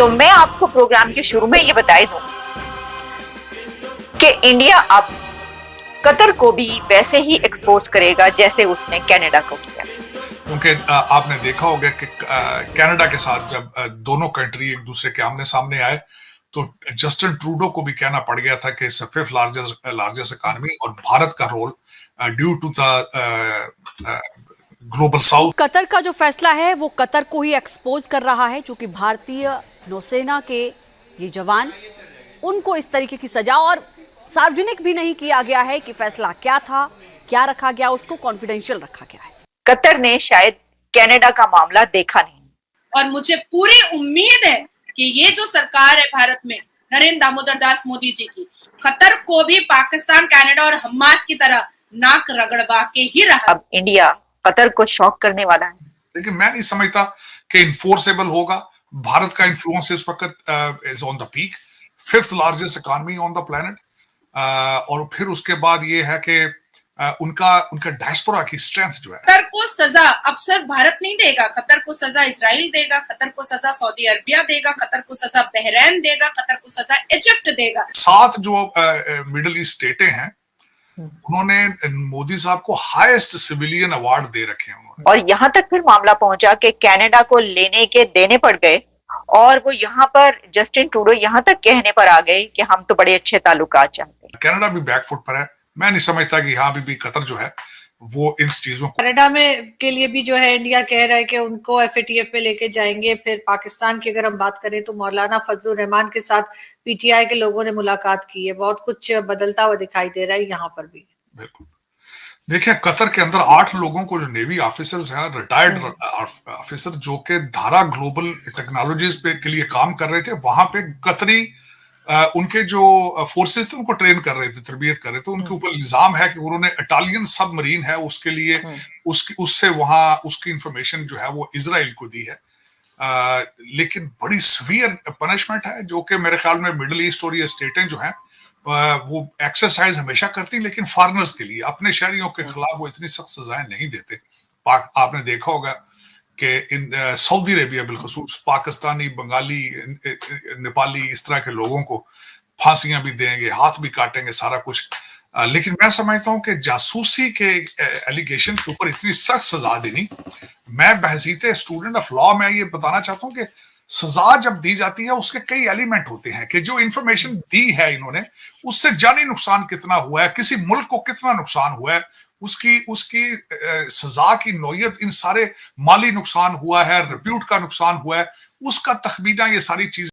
तो मैं आपको प्रोग्राम के शुरू में ये बताई दूं कि इंडिया अब कतर को भी वैसे ही एक्सपोज करेगा जैसे उसने कनाडा को किया। क्योंकि आपने देखा होगा कि कनाडा के साथ जब दोनों कंट्री एक दूसरे के आमने सामने आए तो जस्टिन ट्रूडो को भी कहना पड़ गया था कि फिफ्थ लार्जेस्ट इकोनॉमी और भारत का role due to the global south. Qatar का जो फैसला है वो कतर को ही एक्सपोज कर रहा है, क्योंकि भारतीय नौसेना के ये जवान, उनको इस तरीके की सजा, और सार्वजनिक भी नहीं किया गया है कि फैसला क्या था, क्या रखा गया, उसको कॉन्फिडेंशियल रखा गया है। कतर ने शायद कनाडा का मामला देखा नहीं, और मुझे पूरी उम्मीद है कि ये जो सरकार है भारत में नरेंद्र दामोदर दास मोदी जी की, कतर को भी पाकिस्तान, कनाडा और हमास की तरह नाक रगड़वा के ही रहा। अब इंडिया कतर को शॉक करने वाला है। लेकिन मैं नहीं समझता कि इन्फोर्सेबल होगा। भारत का इन्फ्लुएंस इस वक्त is on the peak, fifth largest economy on the planet, और फिर उसके बाद ये है कि उनका डायस्पोरा की स्ट्रेंथ जो है। कतर को सजा अब सिर्फ भारत नहीं देगा, कतर को सजा इजराइल देगा, कतर को सजा सऊदी अरबिया देगा, कतर को सजा बहरीन देगा, कतर को सजा इजिप्ट देगा। 7 जो मिडिल ईस्ट स्टेटें हैं उन्होंने मोदी साहब को हाईएस्ट सिविलियन अवार्ड दे रखे हैं उन्होंने। और यहाँ तक फिर मामला पहुंचा कि कनाडा को लेने के देने पड़ गए, और वो यहाँ पर जस्टिन ट्रूडो यहाँ तक कहने पर आ गए कि हम तो बड़े अच्छे ताल्लुकात चाहते हैं। कनाडा भी बैकफुट पर है। मैं नहीं समझता कि यहाँ भी कतर जो है वो इन चीजों को। कनाडा में के लिए भी जो है इंडिया कह रहा है कि उनको एफएटीएफ पे लेके जाएंगे। फिर पाकिस्तान की अगर हम बात करें तो मौलाना फजलुर रहमान के साथ पीटीआई के लोगों ने मुलाकात की है। बहुत कुछ बदलता हुआ दिखाई दे रहा है यहाँ पर भी। बिल्कुल। देखिए, कतर के अंदर 8 लोगों को जो नेवी ऑफिसर्स हैं, रिटायर्ड ऑफिसर, जो कि धारा ग्लोबल टेक्नोलॉजीज पे के लिए काम कर रहे थे, वहां पे कतरी उनके जो फोर्सेस थे उनको ट्रेन कर रहे थे, तरबियत कर रहे थे। उनके ऊपर इल्जाम है कि उन्होंने इटालियन सबमरीन है उसके लिए उससे वहां उसकी इंफॉर्मेशन जो है वो इजराइल को दी है। लेकिन बड़ी सवियर पनिशमेंट है, जो कि मेरे ख्याल में मिडिल ईस्ट और ये स्टेटें जो हैं वो एक्सरसाइज हमेशा करती, लेकिन फॉरेनर्स के लिए, अपने शहरियों के खिलाफ वो इतनी सख्त सजाएं नहीं देते। आपने देखा होगा कि इन सऊदी अरेबिया बिलखसूस पाकिस्तानी, बंगाली, नेपाली, इस तरह के लोगों को फांसियां भी देंगे, हाथ भी काटेंगे, सारा कुछ। लेकिन मैं समझता हूं कि जासूसी के एलिगेशन के ऊपर इतनी सख्त सजा देनी, मैं बहसीते स्टूडेंट ऑफ लॉ में ये बताना चाहता हूं कि सजा जब दी जाती है उसके कई एलिमेंट होते हैं कि जो इंफॉर्मेशन दी है इन्होंने उससे जानी नुकसान कितना हुआ है, किसी मुल्क को कितना नुकसान हुआ है, उसकी सजा की नौयत, इन सारे माली नुकसान हुआ है, रिप्यूट का नुकसान हुआ है, उसका तखमीना, ये सारी चीज